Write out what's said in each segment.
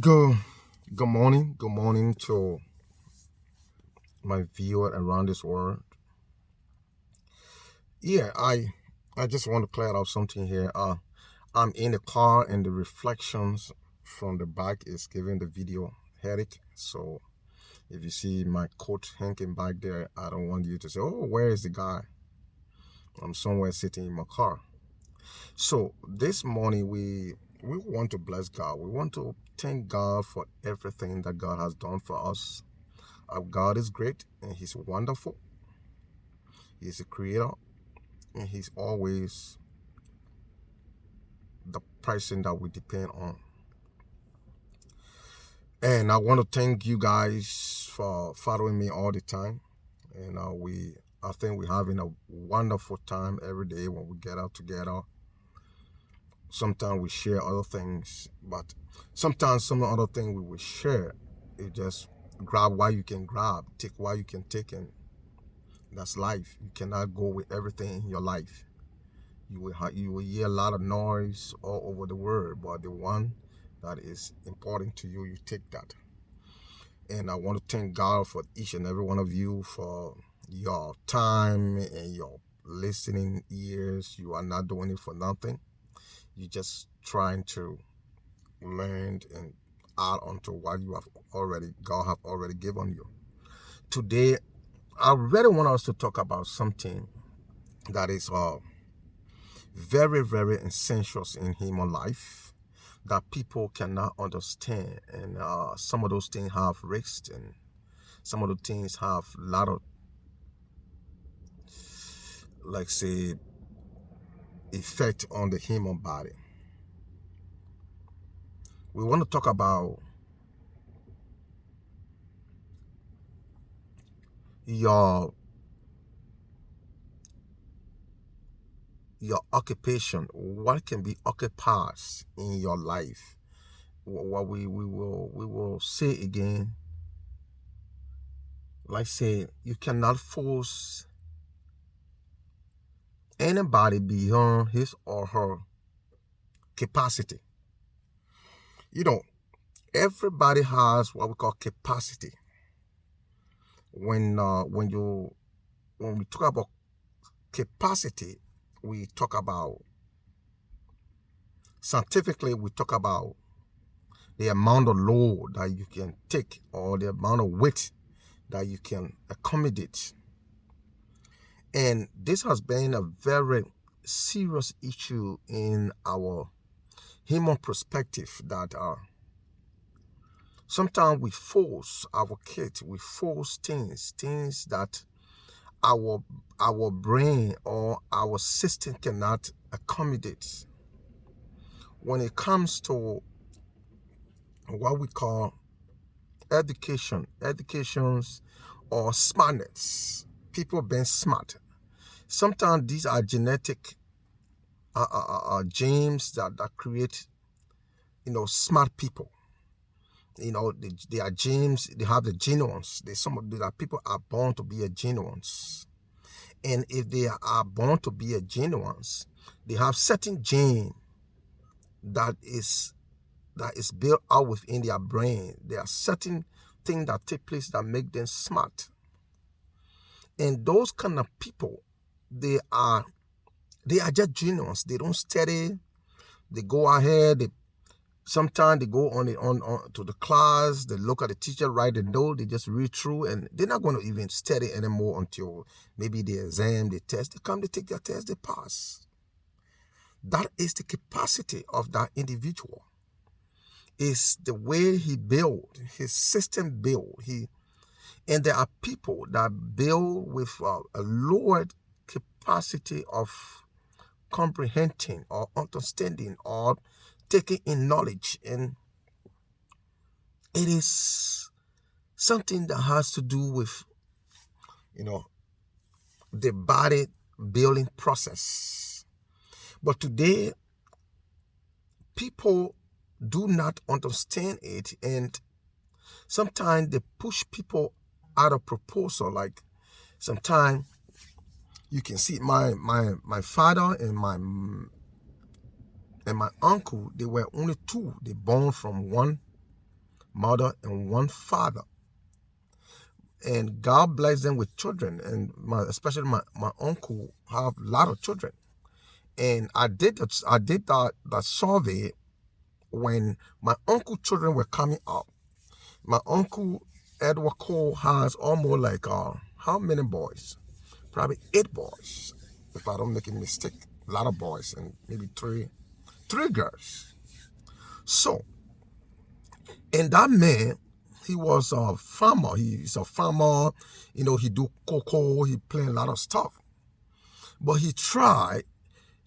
Good, good morning to my viewer around this world. Yeah, I just want to clear out something here. I'm in the car and the reflections from the back is giving the video headache. So if you see my coat hanging back there, I don't want you to say, "Oh, where is the guy?" I'm somewhere sitting in my car. So this morning we want to bless God. We want to thank God for everything that God has done for us. Our God is great and He's wonderful. He's a creator and He's always the person that we depend on. And I want to thank you guys for following me all the time. And I think we're having a wonderful time every day when we get out together. Sometimes we share other things, but sometimes some other thing we will share is just grab what you can grab, take what you can take, and that's life. You cannot go with everything in your life. You will hear a lot of noise all over the world, but the one that is important to you, you take that. And I want to thank God for each and every one of you for your time and your listening ears. You are not doing it for nothing. You're just trying to learn and add on to what God have already given you. Today, I really want us to talk about something that is very, very essential in human life that people cannot understand. And some of those things have risks, and some of the things have a lot of, like, say, effect on the human body. We want to talk about your occupation, what can be occupied in your life. What we will say again, like, say, you cannot force anybody beyond his or her capacity. You know, everybody has what we call capacity. When we talk about capacity, we talk about, scientifically, we talk about the amount of load that you can take or the amount of weight that you can accommodate. And this has been a very serious issue in our human perspective, that sometimes we force our kids, we force things that our brain or our system cannot accommodate. When it comes to what we call educations or smartness, people being smart, sometimes these are genetic genes that create, smart people. They are genes. They have the genomes. There people are born to be a genomes, and if they are born to be a genomes, they have certain gene that is built out within their brain. There are certain things that take place that make them smart, and those kind of people, they are just genomes. They don't study. They go ahead. Sometimes they go on to the class, they look at the teacher, write the note, they just read through, and they're not going to even study anymore until maybe the exam, the test. They come, they take their test, they pass. That is the capacity of that individual. It's the way he built, his system built. And there are people that build with a lowered capacity of comprehending or understanding or taking in knowledge, and it is something that has to do with the body building process. But today, people do not understand it, and sometimes they push people out of proposal. Like, sometimes you can see my father and my uncle, they were only two. They born from one mother and one father. And God bless them with children. And especially my uncle have a lot of children. And I did that survey when my uncle children were coming up. My uncle Edward Cole has almost like how many boys? Probably 8 boys, if I don't make a mistake. A lot of boys and maybe three girls. So, and that man, he was a farmer. He's a farmer. He do cocoa. He play a lot of stuff. But he tried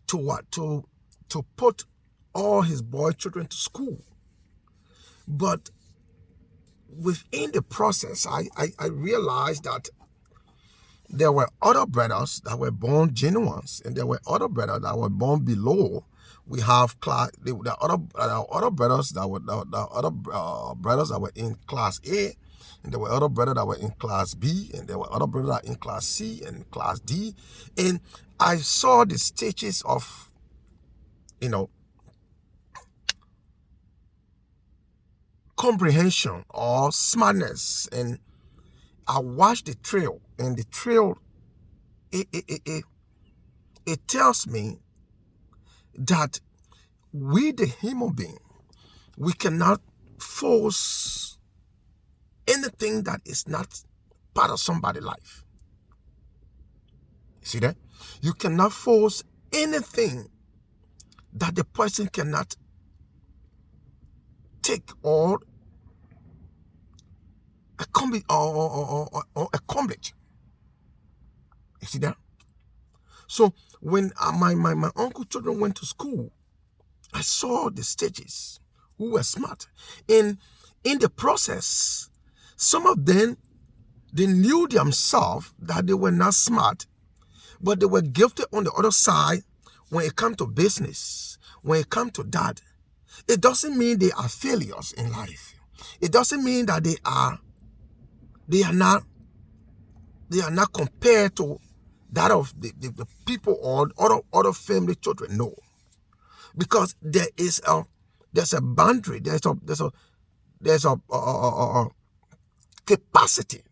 to put all his boy children to school. But within the process, I realized that there were other brothers that were born genuines, and there were other brothers that were born below. We have other brothers that were in class A, and there were other brothers that were in class B, and there were other brothers that were in class C and class D. And I saw the stages of, comprehension or smartness, and I watched the trail, and the trail, it tells me that we, the human being, we cannot force anything that is not part of somebody's life. See that? You cannot force anything that the person cannot take or accomplish. You see that? So when my uncle children went to school, I saw the stages who were smart. And in the process, some of them, they knew themselves that they were not smart, but they were gifted on the other side when it comes to business, when it comes to that. It doesn't mean they are failures in life. It doesn't mean that they are not compared to that of the people or other family children. No, because there's a boundary, there's a capacity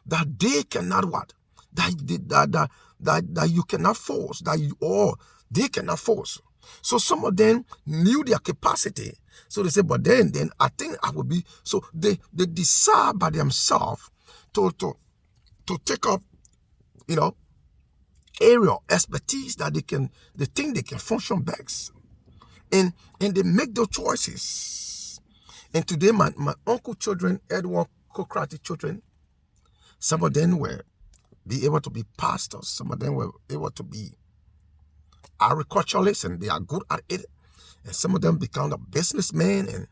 that they cannot that you cannot force, they cannot force. So some of them knew their capacity, so they said, but then I think I would be. So they decide by themselves to take up, area expertise that they think they can function best, and they make those choices. And today my uncle children, Edward Cochrane children, some of them were be able to be pastors, some of them were able to be agriculturalists, and they are good at it, and some of them become a businessman, and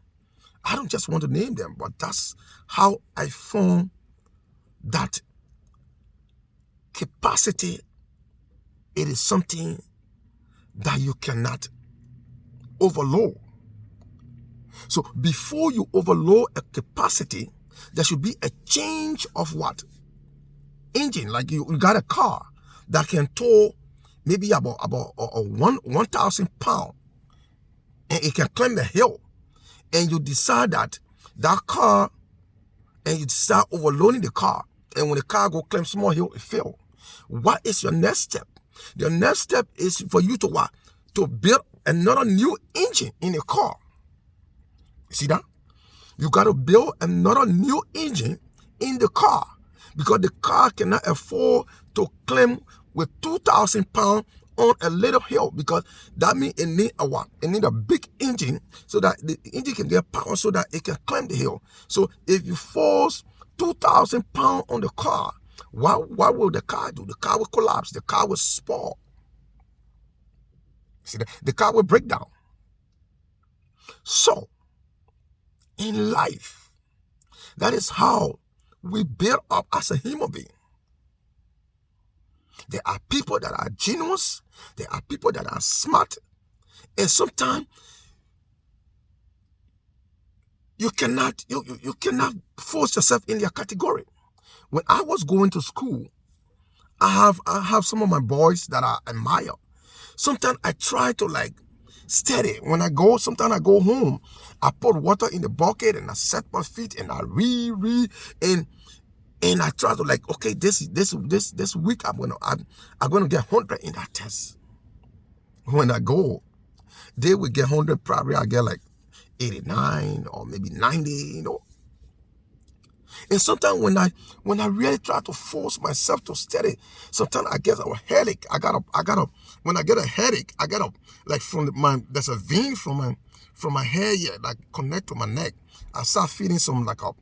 I don't just want to name them, but that's how I found that capacity. It is something that you cannot overload. So before you overload a capacity, there should be a change of what? Engine. Like you got a car that can tow maybe about 1,000 pounds, and it can climb the hill, and you decide that car, and you start overloading the car, and when the car go climb small hill, it fail. What is your next step? The next step is for you to what? To build another new engine in the car. See that? You got to build another new engine in the car, because the car cannot afford to climb with 2,000 pounds on a little hill, because that means it need a what? It need a big engine so that the engine can get power so that it can climb the hill. So if you force 2,000 pounds on the car, what will the car do? The car will collapse. The car will spoil. See, the car will break down. So, in life, that is how we build up as a human being. There are people that are genius. There are people that are smart. And sometimes you cannot force yourself in their category. When I was going to school, I have some of my boys that I admire. Sometimes I try to steady. When sometimes I go home, I put water in the bucket and I set my feet and I read, and I try to like, okay, this week I'm gonna get 100 in that test. When I go, they will get 100, probably I get like 89 or maybe 90, And sometimes when I really try to force myself to study, sometimes I get a headache. When I get a headache, I get like there's a vein from my hair here that connect to my neck. I start feeling some like a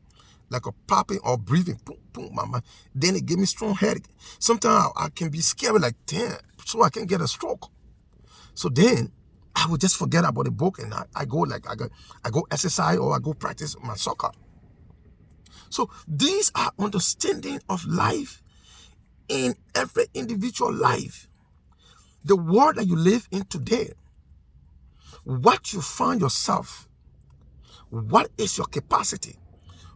popping or breathing. Boom, boom, then it give me strong headache. Sometimes I can be scared like, damn, so I can get a stroke. So then I would just forget about the book and I go exercise or I go practice my soccer. So these are understanding of life in every individual life. The world that you live in today, what you find yourself, what is your capacity,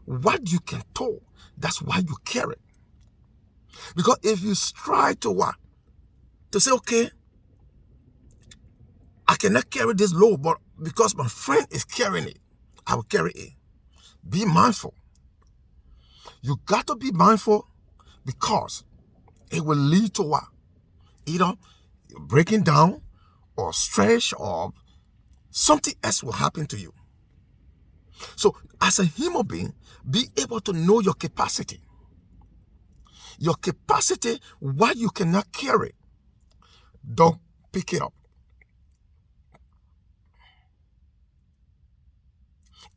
what you can do, that's why you carry. Because if you strive to what? To say, okay, I cannot carry this load, but because my friend is carrying it, I will carry it. Be mindful. You got to be mindful because it will lead to what? Either breaking down or stretch or something else will happen to you. So as a human being, be able to know your capacity. Your capacity, what you cannot carry, don't pick it up.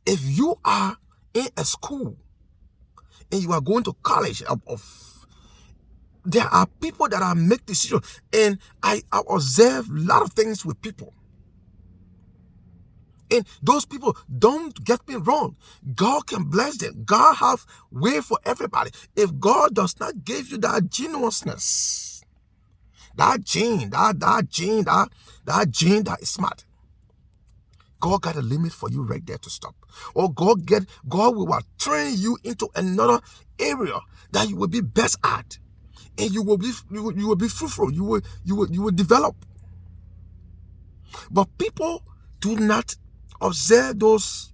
If you are in a school and you are going to college, there are people that are make decisions, and I observe a lot of things with people. And those people, don't get me wrong, God can bless them. God have way for everybody. If God does not give you that genuineness, that gene that is smart, God got a limit for you right there to stop. Or God will train you into another area that you will be best at, and you will be fruitful. You will develop. But people do not observe those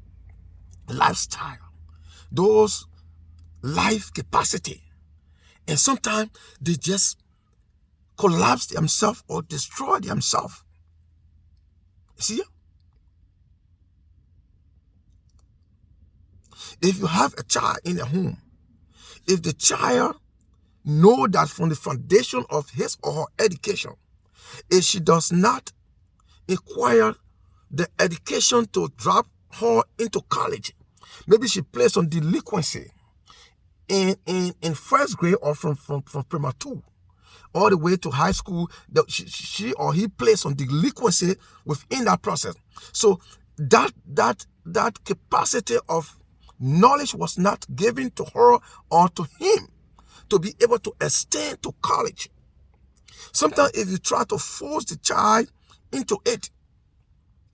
lifestyle, those life capacity, and sometimes they just collapse themselves or destroy themselves. See? If you have a child in a home, if the child know that from the foundation of his or her education, if she does not acquire the education to drop her into college, maybe she plays on delinquency in first grade or from primary 2 all the way to high school, that she or he plays on delinquency within that process. So that capacity of knowledge was not given to her or to him to be able to extend to college. Sometimes if you try to force the child into it,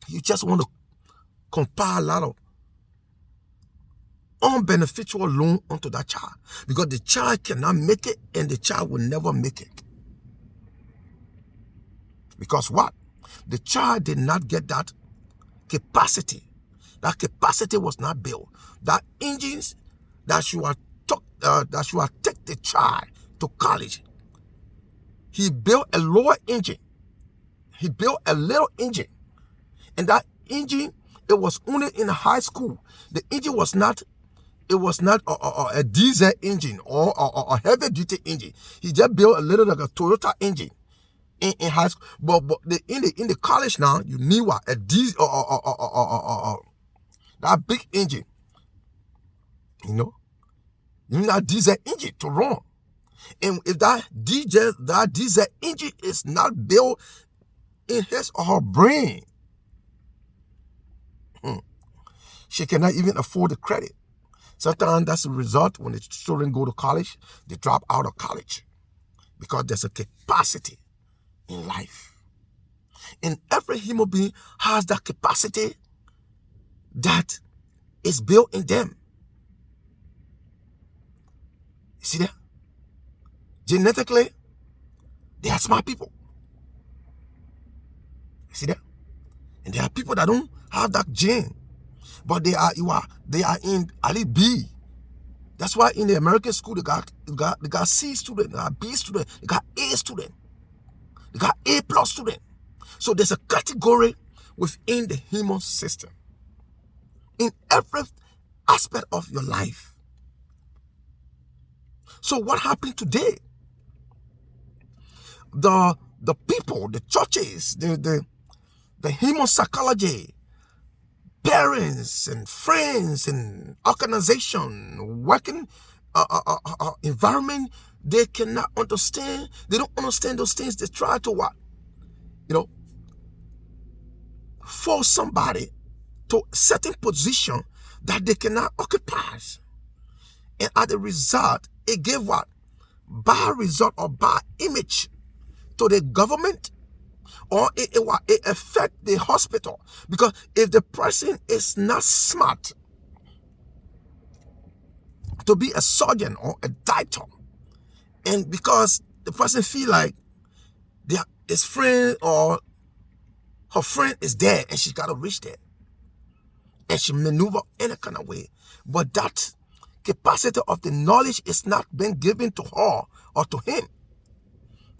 you just want to compile a lot of unbeneficial loan onto that child, because the child cannot make it and the child will never make it. Because what? The child did not get that capacity. That capacity was not built. That engines that should take the child to college, he built a lower engine. He built a little engine, and that engine, it was only in high school. The engine was not. It was not a diesel engine or a heavy duty engine. He just built a little like a Toyota engine in high school. But in the college now, you need what? A diesel that big engine. You need that diesel engine to run. And if that diesel engine is not built in his or her brain, she cannot even afford the credit. Sometimes that's the result. When the children go to college, they drop out of college because there's a capacity in life. And every human being has that capacity that is built in them. You see that? Genetically, they are smart people. You see that? And there are people that don't have that gene, but they are in elite B. That's why in the American school they got C student, they got B student, they got A student, they got A plus student. So there's a category within the human system in every aspect of your life. So what happened today? The people, the churches, the human psychology, parents and friends and organization, working environment, they cannot understand. They don't understand those things. They try to what? Force somebody to a certain position that they cannot occupy. And as a result, it gave what? Bad result or bad image to the government, or it affect the hospital. Because if the person is not smart to be a surgeon or a doctor, and because the person feel like his friend or her friend is there and she got to reach there, and she maneuver any kind of way, but that capacity of the knowledge is not being given to her or to him,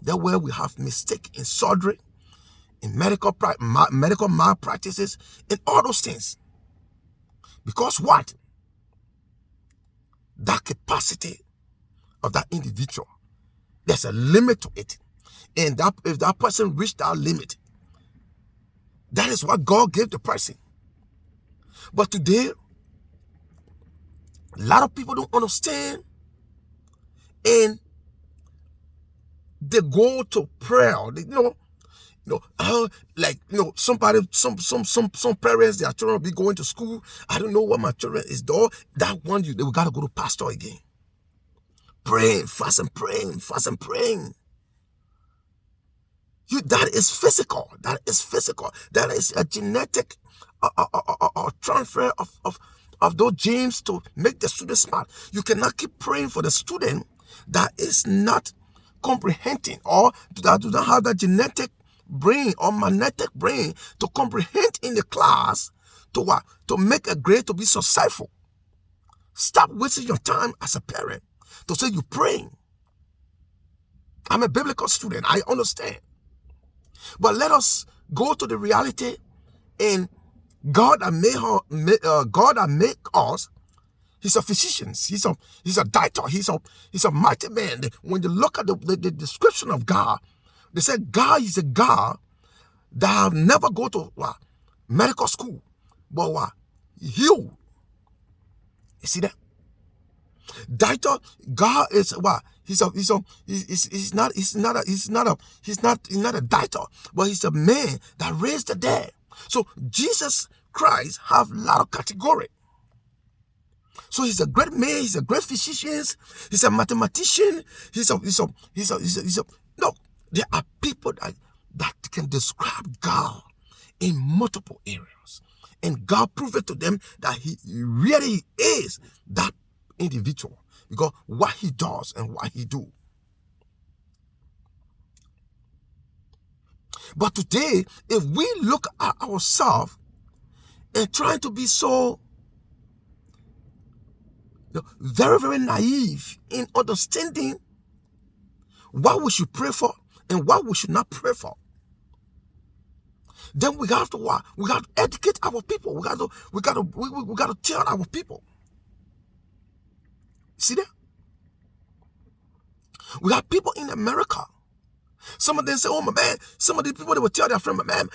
that's where we have mistake in surgery, in medical malpractices, and all those things. Because what? That capacity of that individual, there's a limit to it. And that if that person reached that limit, that is what God gave the person. But today, a lot of people don't understand, and they go to prayer. Some parents, their children will be going to school. I don't know what my children is doing. That one, they gotta go to pastor again. Praying, fast and praying, fast and praying. That is physical. That is physical. That is a genetic transfer of those genes to make the student smart. You cannot keep praying for the student that is not comprehending, or that do not have that genetic brain or magnetic brain to comprehend in the class, to what? To make a grade, to be successful. Stop wasting your time as a parent to say you're praying. I'm a biblical student, I understand. But let us go to the reality, and God that made us, He's a physician, He's a doctor, He's a mighty man. When you look at the description of God, they said God is a God that have never go to medical school, but heal. You see that? Doctor, God is what? He's not a doctor, but he's a man that raised the dead. So Jesus Christ have a lot of category. So he's a great man, he's a great physician, he's a mathematician, no, there are people that can describe God in multiple areas. And God proved it to them that he really is that individual, because what he does and what he do. But today, if we look at ourselves and trying to be so very, very naive in understanding what we should pray for and what we should not pray for, then we have to what? We got to educate our people. We got to tell our people. See that? We got people in America. Some of them say, "Oh my man." Some of these people, they will tell their friend, "My man,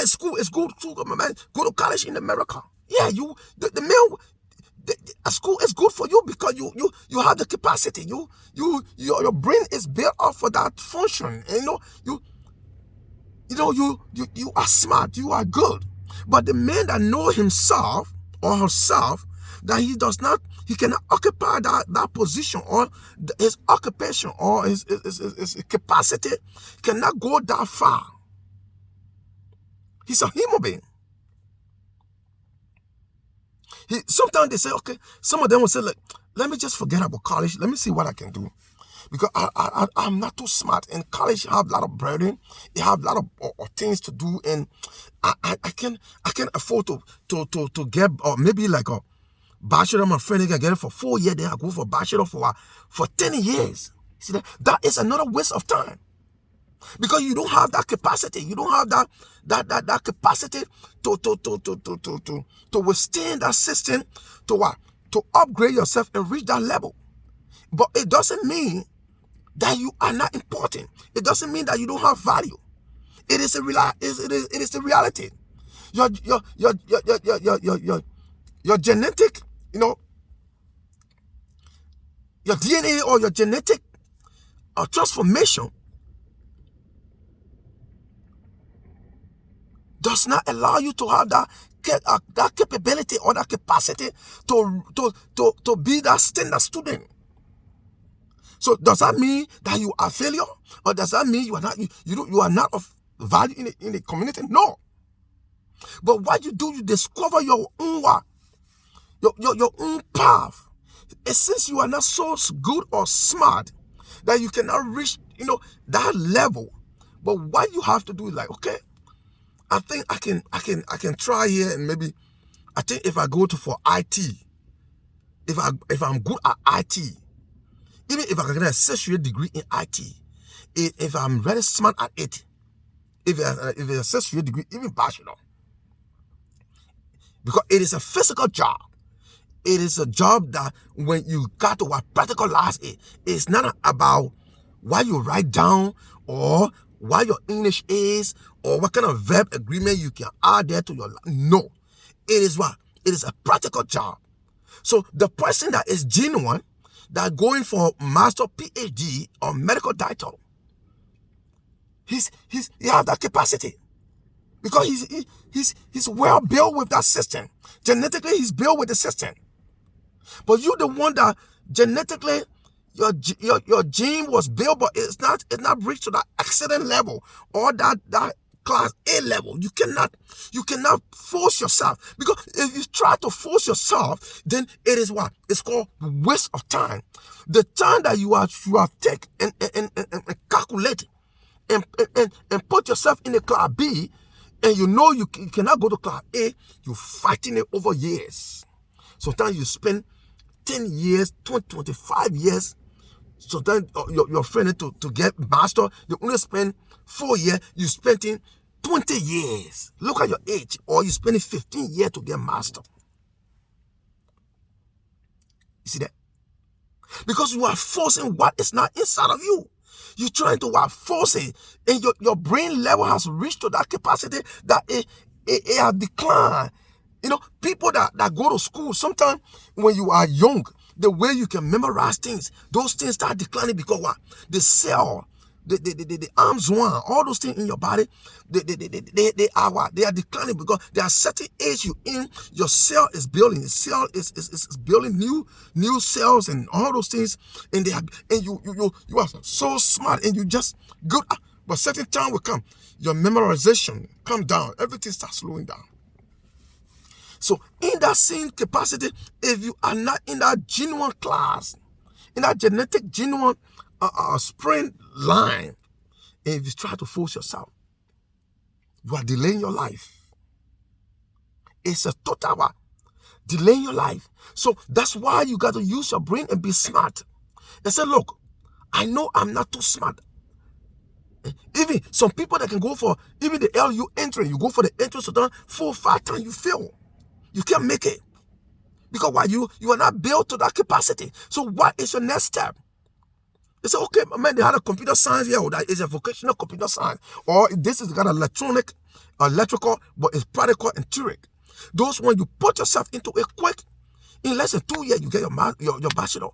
school is good. My man, go to college in America." Yeah, a school is good for you because you have the capacity. Your brain is built up for that function. And you are smart. You are good. But the man that know himself or herself, that he cannot occupy that position, or his occupation or his capacity cannot go that far. He's a human being. Sometimes they say, okay, some of them will say, like, let me just forget about college. Let me see what I can do. because I'm not too smart. In college, you have a lot of burden, you have a lot of things to do, and I can afford to get maybe like a bachelor. My friend, they can get it for 4 years. Then I go for bachelor for 10 years. See that is another waste of time, because you don't have that capacity. You don't have that capacity to withstand that system, to what, to upgrade yourself and reach that level. But it doesn't mean that you are not important. It doesn't mean that you don't have value. It is the reality. Your genetic, your DNA or your genetic transformation does not allow you to have that capability or that capacity to be that standard student. So does that mean that you are a failure, or does that mean you are not of value in the community? No. But what you do, you discover your own your own path. And since you are not so good or smart that you cannot reach that level, but what you have to do is like, okay, I think I can try here, and maybe I think if I go for IT, if I'm good at IT, even if I can get an associate degree in IT, if I'm very smart at it, if it's an associate degree, even bachelor, because it is a physical job. It is a job that when you got to what practical life is, it's not about what you write down or what your English is or what kind of verb agreement you can add there to your life. No, it is what? It is a practical job. So the person that is genuine, that going for master, PhD, or medical title, he has that capacity, because he's well built with that system. Genetically, he's built with the system. But you, the one that genetically your gene was built, but it's not reached to that excellent level or that class A level. You cannot force yourself, because if you try to force yourself, then it is what? It's called waste of time. The time that you have taken and calculate and put yourself in the class B, and you cannot go to class A, you're fighting it over years. Sometimes you spend 10 years, 20, 25 years. Sometimes your friend to get master, you only spend 4 years, you spend 20 years. Look at your age. Or you spend 15 years to get master. You see that? Because you are forcing what is not inside of you. You're trying to force it, and your brain level has reached to that capacity that it has declined. People that go to school, sometimes when you are young, the way you can memorize things, those things start declining, because what? The cell, the arms one, all those things in your body, they are declining, because there are certain age you in, your cell is building. The cell is building new cells and all those things, and you are so smart, and you just good, but certain time will come, your memorization come down, everything starts slowing down. So in that same capacity, if you are not in that genuine class, in that genetic genuine sprint line, and if you try to force yourself, you are delaying your life. It's a total delaying your life. So that's why you got to use your brain and be smart. And say, look, I know I'm not too smart. Even some people that can go for even the LU entry, you go for the entrance 4 or 5 times, you fail. You can't make it, because why? You are not built to that capacity. So what is your next step? They say, okay, man, they had a computer science here, or that is a vocational computer science, or this is got electrical, but it's practical and theory. Those when you put yourself into it quick, in less than 2 years, you get your bachelor,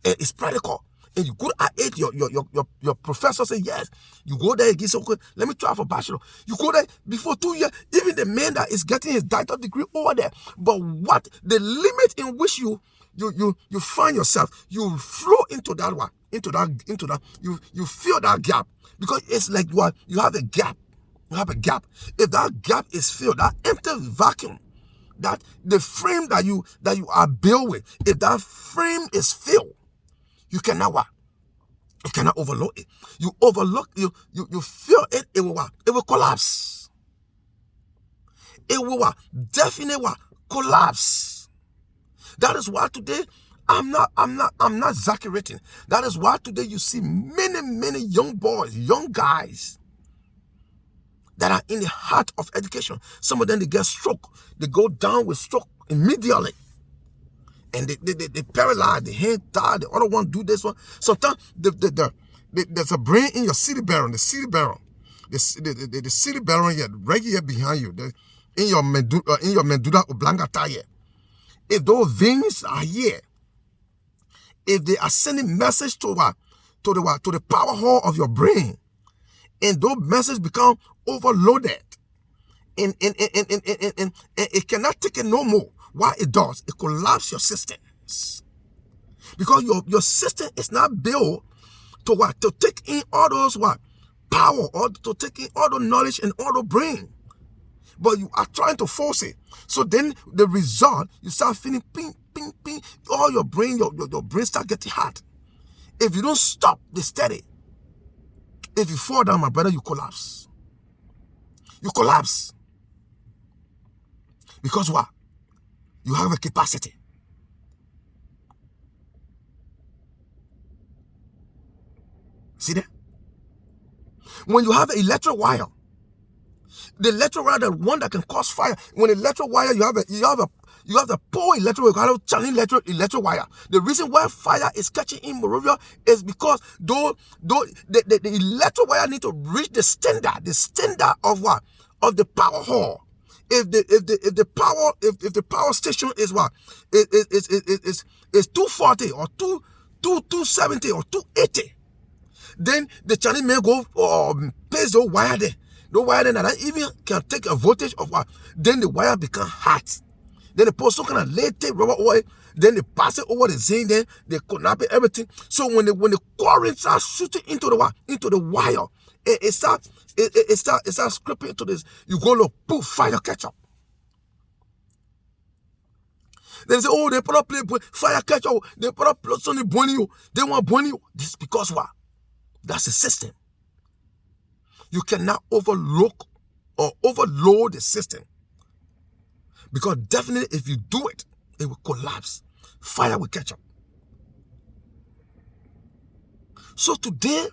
and it's practical. And you go at it, your professor say yes. You go there, you say, okay, let me try for bachelor. You go there before 2 years, even the man that is getting his doctorate degree over there. But what the limit in which you find yourself, you flow into that one, into that, you fill that gap, because it's like you have a gap. You have a gap. If that gap is filled, that empty vacuum, that the frame that you are built with, if that frame is filled, you cannot what? You cannot overlook it. You overlook, you feel it, it will what? It will collapse. It will what? Definitely what? Collapse. That is why today I'm not exaggerating. That is why today you see many young boys, young guys that are in the heart of education. Some of them, they get stroke. They go down with stroke immediately. And they paralyze, the hand die, the other one do this one. Sometimes there's a brain in your cerebellum, the cerebellum here, right here behind you, in your medulla oblongata here. If those veins are here, if they are sending message to the power hall of your brain, and those messages become overloaded, and it cannot take it no more. Why it does? It collapses your systems. Because your system is not built to what? To take in all those what? Power, or to take in all the knowledge and all the brain. But you are trying to force it. So then the result, you start feeling ping, ping, ping. All your brain, your brain start getting hot. If you don't stop the steady, if you fall down, my brother, you collapse. You collapse. Because what? You have a capacity. See that? When you have an electric wire, the electric wire, the one that can cause fire. When electric wire, you have the pole electric wire, channel electric wire. The reason why fire is catching in Monrovia is because the electric wire need to reach the standard of what? Of the power hall. If the power station is what? Is 240 or 270 or 280, then the channel may go place the wire there. The wire then that even can take a voltage of what? Then the wire become hot. Then they put some kind of lead tape, rubber oil. Then they pass it over the zinc. Then they connect it, everything. So when the current starts shooting into the wire, it starts scraping into this. You go look, poof, fire catch up. Then they say, oh, they put up fire catch up. They put up something burning you. They want burn you. This is because what? That's the system. You cannot overlook or overload the system. Because definitely if you do it, it will collapse. Fire will catch up. So today,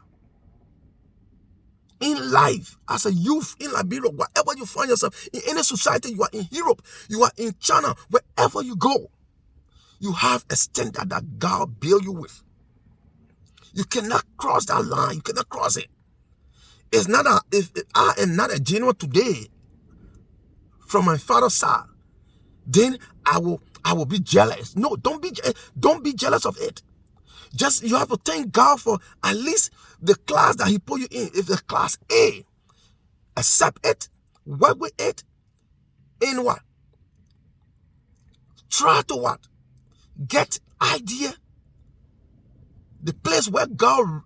in life, as a youth in Liberia, wherever you find yourself, in any society, you are in Europe, you are in China, wherever you go, you have a standard that God built you with. You cannot cross that line. You cannot cross it. It's not if I am not a genuine today from my father's side, then I will be jealous. No, don't be jealous of it. Just you have to thank God for at least the class that He put you in. If it's class A, accept it, work with it, in what? Try to what? Get idea. The place where God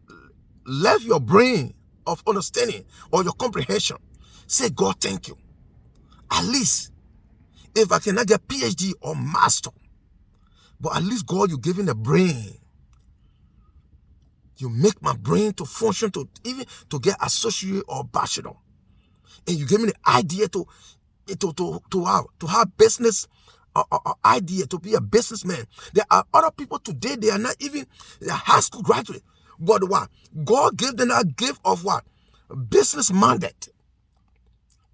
left your brain of understanding or your comprehension. Say, God, thank you. At least, if I cannot get PhD or master, but at least, God, you giving the brain. You make my brain to function to even to get associate or bachelor. And you give me the idea to have business idea, to be a businessman. There are other people today, they are not even high school graduate. But what? God gave them a gift of what? Business mandate.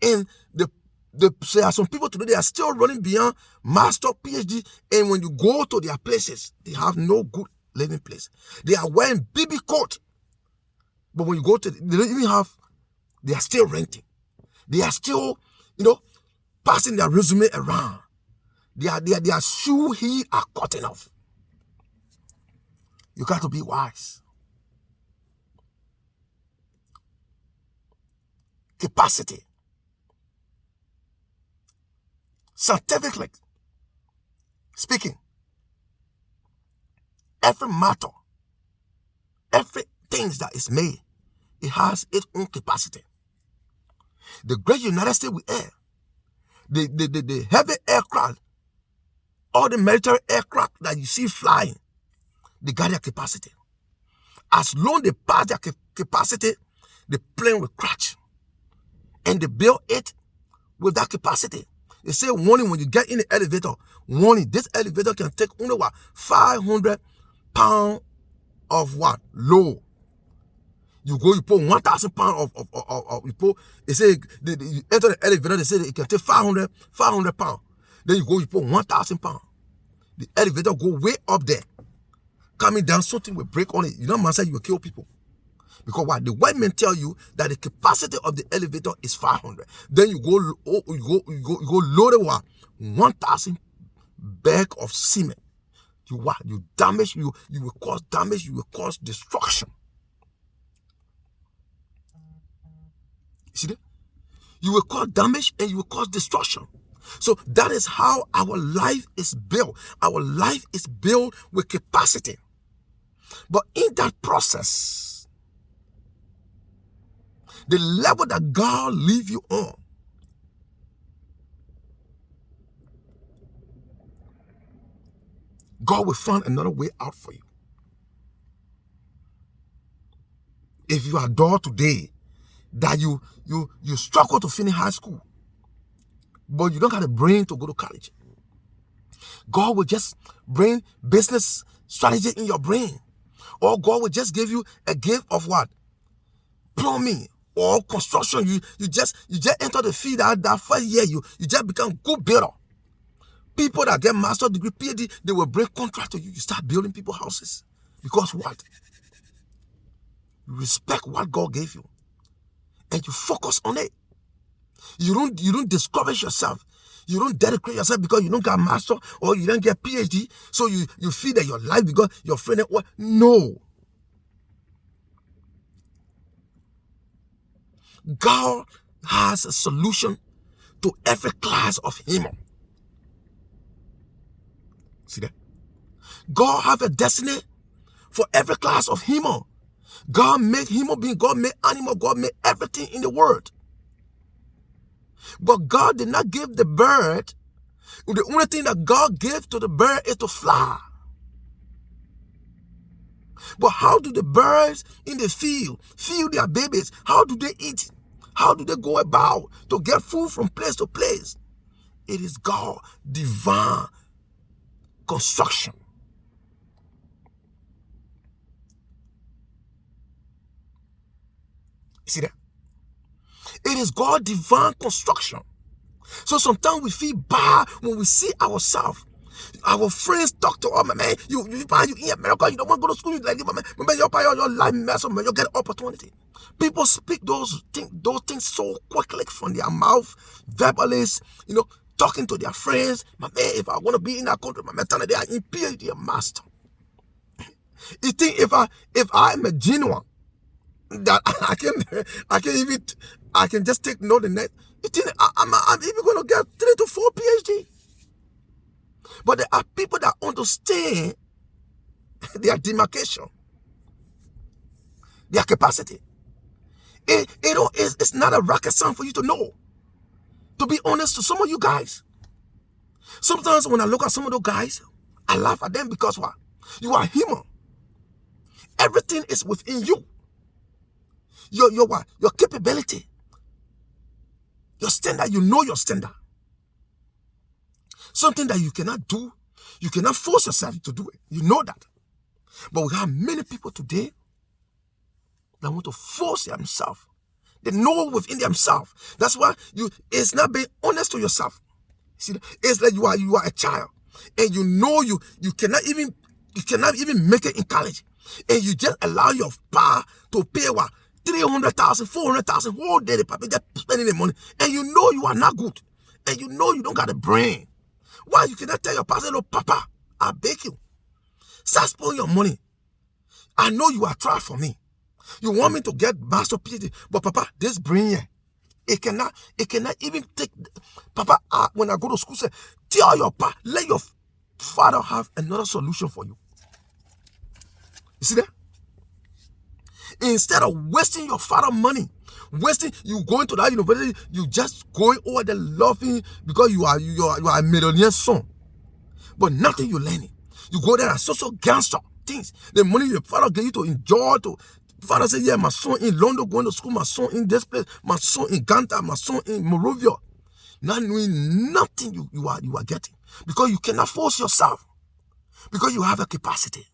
And there are some people today, they are still running beyond master, PhD. And when you go to their places, they have no good living place. They are wearing BB coat. But when you go to, they don't even have, they are still renting. They are still, passing their resume around. Their shoe heel are cutting off. You got to be wise. Capacity. Scientifically speaking, every matter, everything that is made, it has its own capacity. The great United States we air, the heavy aircraft, all the military aircraft that you see flying, they got their capacity. As long they pass their capacity, the plane will crash. And they build it with that capacity. They say warning when you get in the elevator. Warning, this elevator can take only what? 500 pounds of what? Load. You go, you put 1,000 pounds of you put, they say, you enter the elevator, they say it can take 500 pounds. Then you go, you put 1,000 pounds. The elevator go way up there. Coming down, something will break on it. You know, man said you will kill people. Because what? The white men tell you that the capacity of the elevator is 500. Then you go load it what? 1,000 bag of cement. You what? You damage, you will cause damage, you will cause destruction. See that? You will cause damage and you will cause destruction. So that is how our life is built. Our life is built with capacity. But in that process, the level that God leave you on, God will find another way out for you. If you are dull today, that you struggle to finish high school, but you don't have the brain to go to college, God will just bring business strategy in your brain. Or God will just give you a gift of what? Plumbing or construction. You just enter the field that first year, you just become good builder. People that get master degree, PhD, they will bring contract to you. You start building people's houses. Because what? You respect what God gave you. And you focus on it. You don't discourage yourself. You don't dedicate yourself because you don't get master or you don't get PhD. So you feel that your life because your friend. No. God has a solution to every class of human. See that? God have a destiny for every class of human. God made human being, God made animal, God made everything in the world. But God did not give the bird. The only thing that God gave to the bird is to fly. But how do the birds in the field feed their babies? How do they eat? How do they go about to get food from place to place? It is God, divine construction. You see that? It is God divine construction. So sometimes we feel bad when we see ourselves. Our friends talk to us, man. You in America, you don't want to go to school like this, man. Your life mess up, man. You get an opportunity. People speak those things so quickly from their mouth, verbally, talking to their friends. Man, if I want to be in that country, man, they are in PhD master. You think if I'm a genuine, that I can just take note in that. You think I'm even going to get 3 to 4 PhD? But there are people that understand their demarcation, their capacity. It's not a rocket science for you to know. To be honest, to some of you guys, sometimes when I look at some of those guys, I laugh at them because what? You are human. Everything is within you. Your what? Your capability. Your standard, you know your standard. Something that you cannot do, you cannot force yourself to do it. You know that. But we have many people today that want to force themselves. They know within themselves. That's why it's not being honest to yourself. See, it's like you are a child, and you know you cannot even make it in college, and you just allow your pa to pay what? 300,000, 400,000 whole day. The papa just spending the money, and you know you are not good, and you know you don't got a brain. Why you cannot tell your pastor, no, Papa, I beg you, start spending your money. I know you are trying for me. You want me to get master PhD, but Papa, this brain here, it cannot even take. Papa, when I go to school, say, tell your pa, let your father have another solution for you. You see that? Instead of wasting your father money, you going to that university, you just going over there laughing because you are a millionaire son, but nothing you learning. You go there as social gangster, things. The money your father gave you to enjoy, to father said, yeah, my son in London going to school, my son in this place, my son in Ghana, my son in Morovia. Not knowing nothing you are getting. Because you cannot force yourself. Because you have a capacity.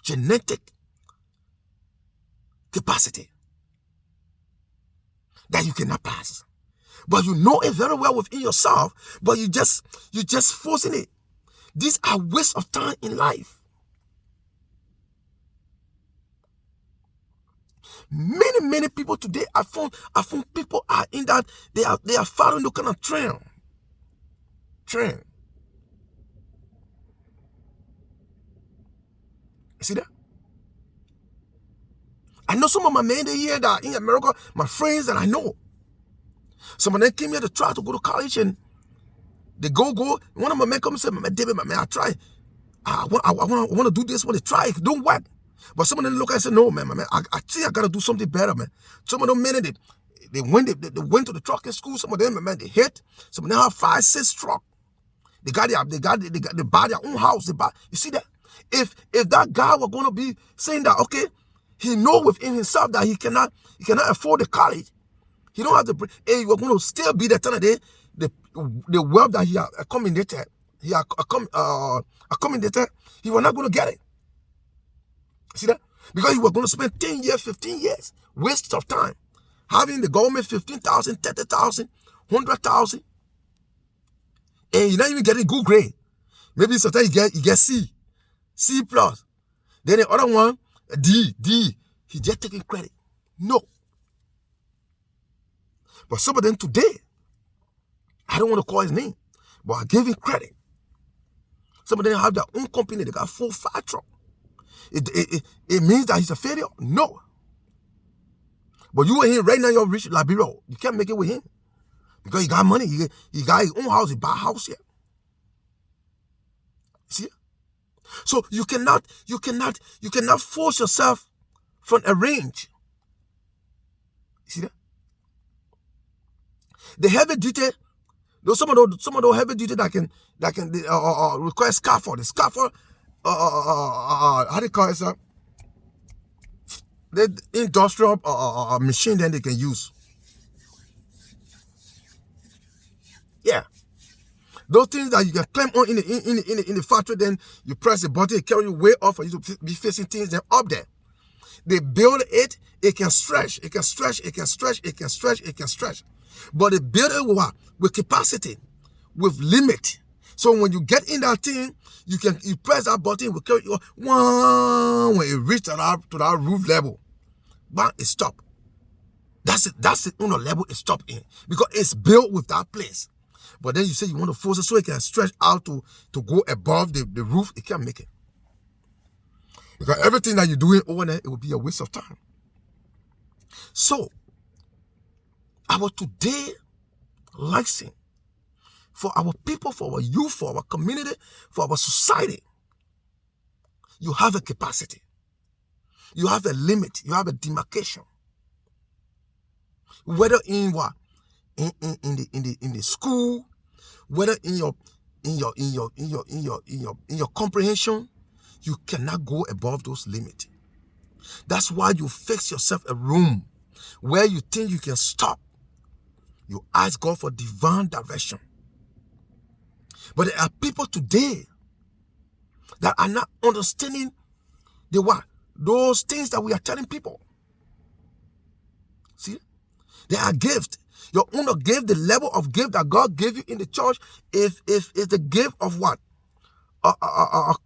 Genetic capacity that you cannot pass. But you know it very well within yourself, but you just forcing it. These are wastes of time in life. Many people today, I found people are in that they are following the kind of trend. You see that? I know some of my men they here that in America, my friends that I know. Some of them came here to try to go to college and they go. One of my men come and say, man, David, man, I try. I want to do this. Want to try. It don't work. But some of them look and say, no, man, I think I got to do something better, man. Some of them men, they went to the trucking school. Some of them, man, they hit. Some of them have 5, 6 truck. They buy their own house. You see that? If that guy were going to be saying that, okay, he know within himself that he cannot afford the college. He don't have the. He was going to still be the time of the wealth that he accumulated. Accommodated. He was not going to get it. See that? Because he was going to spend 10 years, 15 years, waste of time, having the government 15,000, 30,000, 100,000, and you're not even getting good grade. Maybe sometimes you get C plus. Then the other one, D. He just taking credit. No. But some of them today, I don't want to call his name, but I give him credit. Some of them have their own company. They got 4, 5 trucks. It means that he's a failure? No. But you and him right now, you're rich Liberia. You can't make it with him. Because he got money. He got his own house. He buy a house here. See? So you cannot force yourself from a range. See that? The heavy duty, some of those heavy duty that can require scaffold. The scaffold, how do you call it, sir? The industrial machine then they can use. Yeah. Those things that you can climb on in the factory, then you press the button, it carry you way off for you to be facing things then up there. They build it, it can stretch. But they build it with capacity, with limit. So when you get in that thing, you press that button, it will carry you when it reaches to that roof level. But it stop. That's the level it stop in. Because it's built with that place. But then you say you want to force it so it can stretch out to go above the roof. It can't make it. Because everything that you're doing over there, it will be a waste of time. So, our today lesson for our people, for our youth, for our community, for our society, you have a capacity. You have a limit. You have a demarcation. Whether in what? In the school, whether in your comprehension, you cannot go above those limits. That's why you fix yourself a room where you think you can stop. You ask God for divine direction. But there are people today that are not understanding those things that we are telling people. See, they are gifts. Your own gift, the level of gift that God gave you in the church, is the gift of what?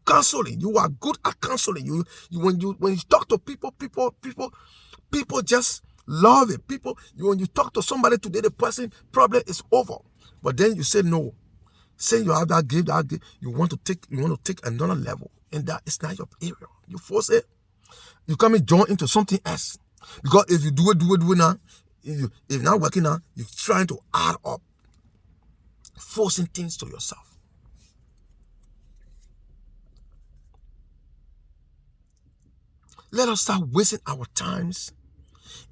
Counseling. You are good at counseling. When you talk to people just love it. When you talk to somebody today, the person problem is over. But then you say no. Say you have that gift, you want to take another level, and that is not your area. You force it. You come and join into something else. Because if you do it now, if you're not working now, you're trying to add up, forcing things to yourself. Let us start wasting our times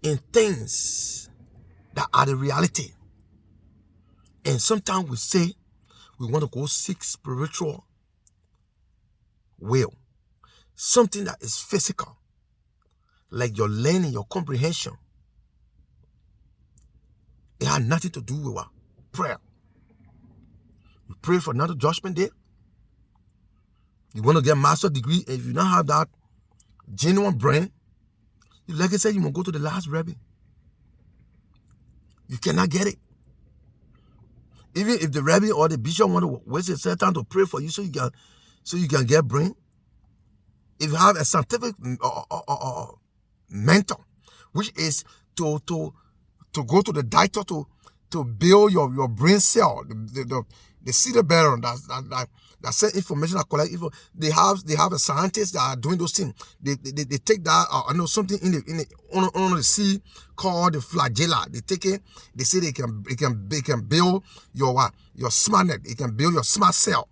in things that are the reality. And sometimes we say we want to go seek spiritual will. Something that is physical, like your learning, your comprehension. It had nothing to do with what? Prayer. You pray for another judgment day. You want to get a master's degree, and if you don't have that genuine brain, like I said, you must go to the last Rebbe. You cannot get it. Even if the Rebbe or the bishop want to waste their time to pray for you so you can get brain. If you have a scientific mentor, which is to go to the doctor to build your brain cell, the cedar baron that send information, that collect info. They have a scientists that are doing those things. They take that I know something on the sea called the flagella. They take it. They say they can build your smart net. It can build your smart cell.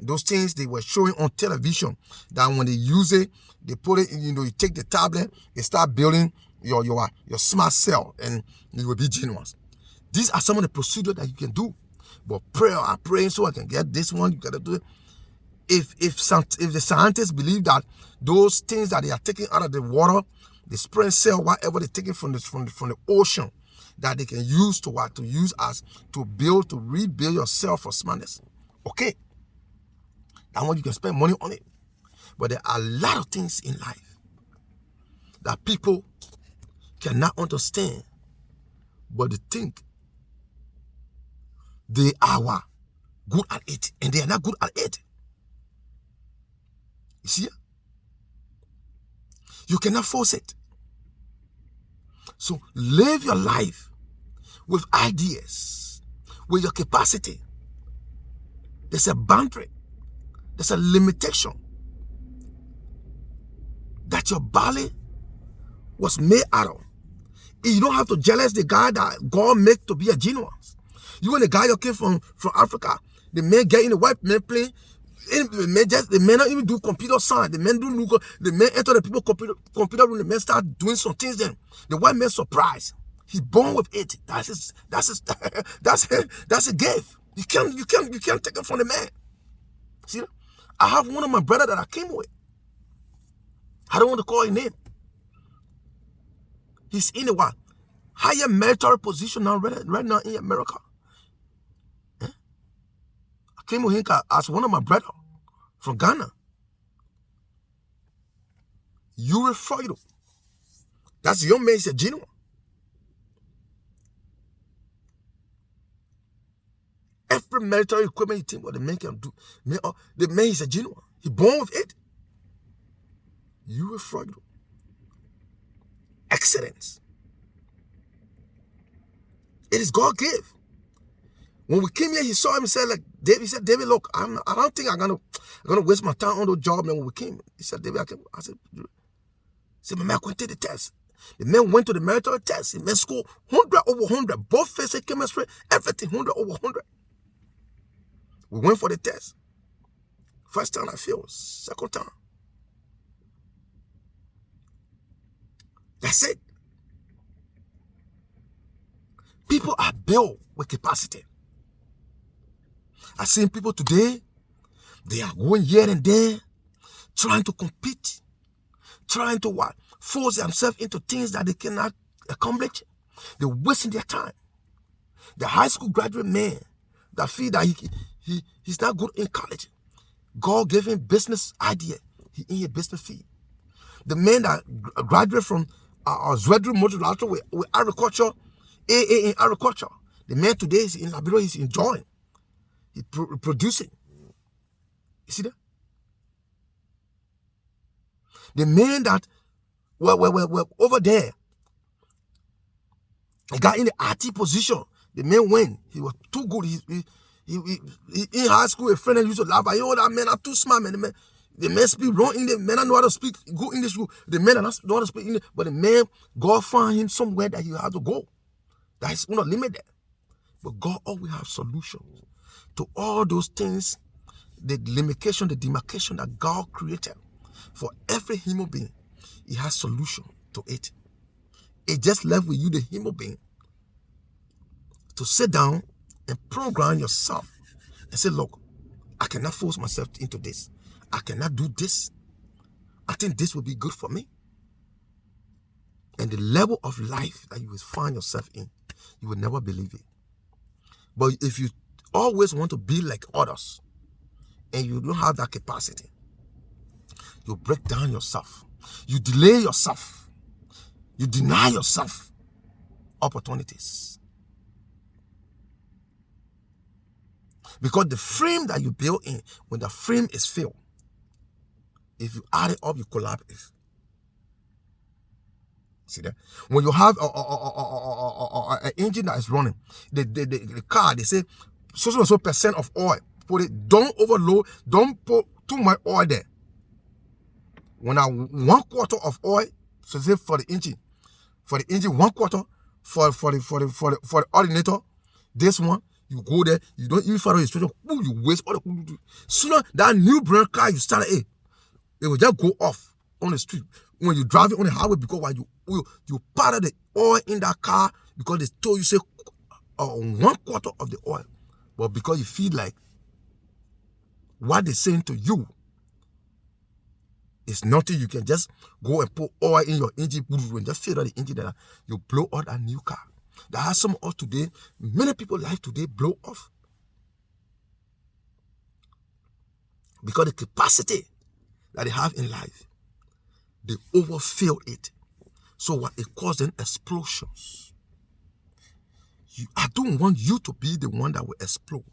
Those things they were showing on television, that when they use it, they put it in, you take the tablet, they start building your smart cell, and it will be genuine. These are some of the procedures that you can do. But prayer, I'm praying so I can get this one, you gotta do it. If the scientists believe that those things that they are taking out of the water, the sperm cell, whatever they're taking from the ocean, that they can use to use as to rebuild yourself for smartness. Okay. That one you can spend money on it. But there are a lot of things in life that people cannot understand, but they think they are good at it, and they are not good at it. You see? You cannot force it. So live your life with ideas, with your capacity. There's a boundary. There's a limitation that your body was made out of. You don't have to jealous the guy that God made to be a genius. You and the guy that came from Africa, the man get in the white man plane, the men don't even do computer science. The men enter the people computer room, the men start doing some things then. The white man surprised. He born with it. That's a gift. You can't take it from the man. See? I have one of my brother that I came with. I don't want to call his name. He's in a higher military position now, right now in America. I came with him as one of my brother from Ghana. You refer to. That's your man, is a genuine. Every military equipment you think what the man can do, the man is a genuine. He born with it. You refer to. Excellence. It is God give. When we came here, he saw him and said, like David, he said, David, look, I don't think I'm gonna waste my time on the job. And when we came, he said, David, I said, my man, I couldn't take the test. The man went to the military test. The man scored 100 over 100. Both physics, chemistry, everything 100 over 100. We went for the test. First time I failed. Second time. That's it. People are built with capacity. I've seen people today, they are going here and there, trying to compete, trying to force themselves into things that they cannot accomplish. They're wasting their time. The high school graduate man that feel that he's not good in college, God gave him business idea. He in a business field. The man that graduated from Zwedru Multilateral with agriculture, AA in agriculture. The man today is in Liberia, he's enjoying. He's producing. You see that? The man that were over there, he got in the RT position. The man went. He was too good. He in high school, a friend used to laugh. Oh, that man are too smart, man. The man speak wrong English. The man don't know how to speak good English. The man don't know how to speak English. But the man, God found him somewhere that he had to go. That is not limited. But God always has solutions to all those things, the limitation, the demarcation that God created for every human being. He has solution to it. It just left with you, the human being, to sit down and program yourself and say, look, I cannot force myself into this. I cannot do this. I think this will be good for me. And the level of life that you will find yourself in, you will never believe it. But if you always want to be like others and you don't have that capacity, you break down yourself. You delay yourself. You deny yourself opportunities. Because the frame that you build in, when the frame is filled, if you add it up, you collapse it. See that? When you have an engine that is running, the car, they say so percent of oil. Put it, don't overload, don't put too much oil there. When I 1/4 of oil, so say for the engine 1/4, for the alternator, this one, you go there, you don't even follow the instruction, you waste all the. Sooner that new brand car you start, it will just go off on the street when you drive it on the highway, because while you powder the oil in that car, because they told you say 1/4 of the oil, but because you feel like what they're saying to you is nothing, you can just go and put oil in your engine and just fill out the engine, that you blow out a new car. That has some of us today. Many people life today blow off because the capacity that they have in life, they overfill it. So what it causes explosions. I don't want you to be the one that will explode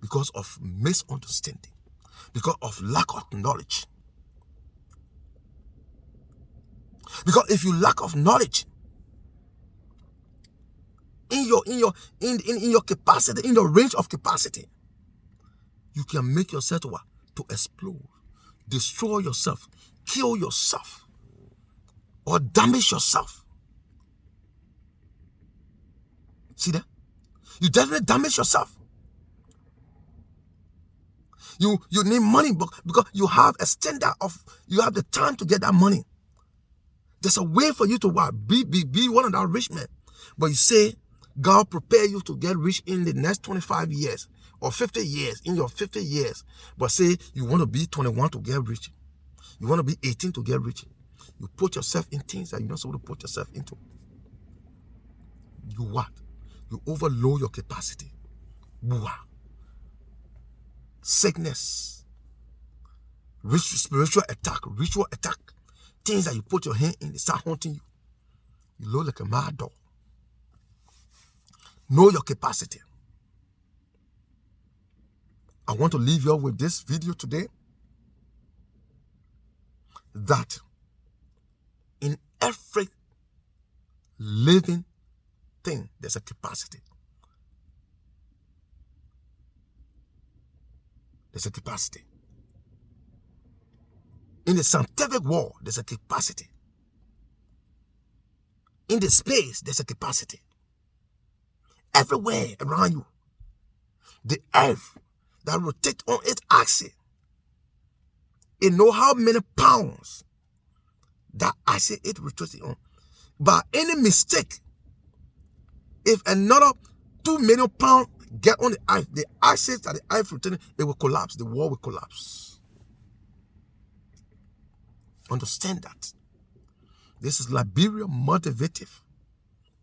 because of misunderstanding, because of lack of knowledge. Because if you lack of knowledge in your capacity, in your range of capacity, you can make yourself to explode, destroy yourself, kill yourself, or damage yourself. See that? You definitely damage yourself. You need money because you have a standard of, you have the time to get that money. There's a way for you to what? Be one of that rich men. But you say, God prepare you to get rich in the next 25 years or 50 years, in your 50 years. But say you want to be 21 to get rich. You want to be 18 to get rich. You put yourself in things that you're not supposed to put yourself into. You what? You overload your capacity. Sickness, spiritual attack, ritual attack, things that you put your hand in, they start haunting you. You look like a mad dog. Know your capacity. I want to leave you with this video today, that in every living thing, there's a capacity. There's a capacity. In the scientific world, there's a capacity. In the space, there's a capacity. Everywhere around you, the earth that rotates on its axis, it knows how many pounds that axis it rotates on. By any mistake, if another 2 million pounds get on the axis that the earth rotating, it will collapse. The world will collapse. Understand that. This is Liberia motivative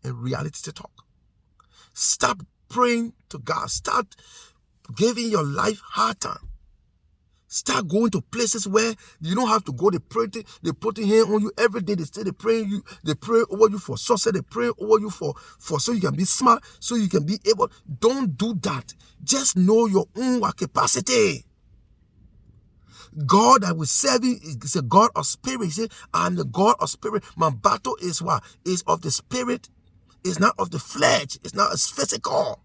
and reality to talk. Stop praying to God. Start giving your life hard time. Start going to places where you don't have to go. They put a hand on you every day. They say they pray over you for success. They pray over you for so you can be smart, so you can be able. Don't do that. Just know your own capacity. God that we serve is a God of spirit. He said, I'm the God of spirit. My battle is what? Is of the spirit. It's not of the flesh. It's not as physical.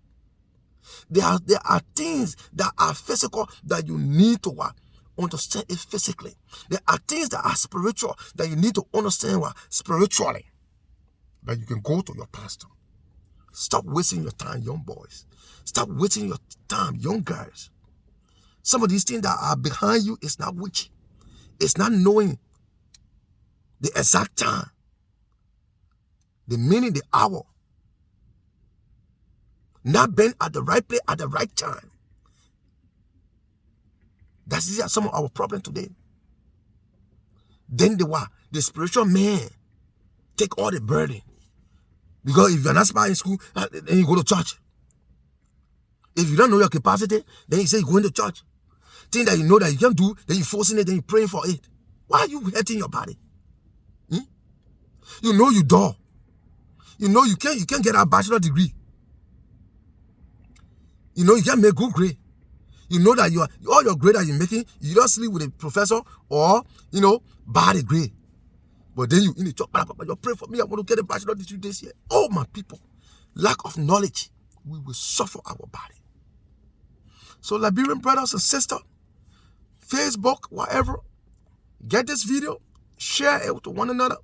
There are things that are physical that you need to understand it physically. There are things that are spiritual that you need to understand spiritually. That you can go to your pastor. Stop wasting your time, young boys. Stop wasting your time, young girls. Some of these things that are behind you is not witch. It's not knowing the exact time, the minute, the hour. Not being at the right place at the right time. That's some of our problem today. Then the spiritual man take all the burden. Because if you're not smart in school, then you go to church. If you don't know your capacity, then you say you're going to church. Thing that you know that you can't do, then you're forcing it, then you're praying for it. Why are you hurting your body? You know you dull. You know you can't get a bachelor degree. You know you can't make good grade. You know that all your grade that you're making, you don't sleep with a professor or, bad grade. But then you in the church, you pray for me, I want to get a bachelor degree this year. Oh, my people, lack of knowledge, we will suffer our body. So Liberian brothers and sisters, Facebook, whatever, get this video, share it to one another.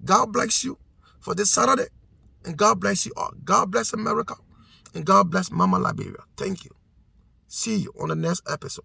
God bless you for this Saturday, and God bless you all. God bless America, and God bless Mama Liberia. Thank you. See you on the next episode.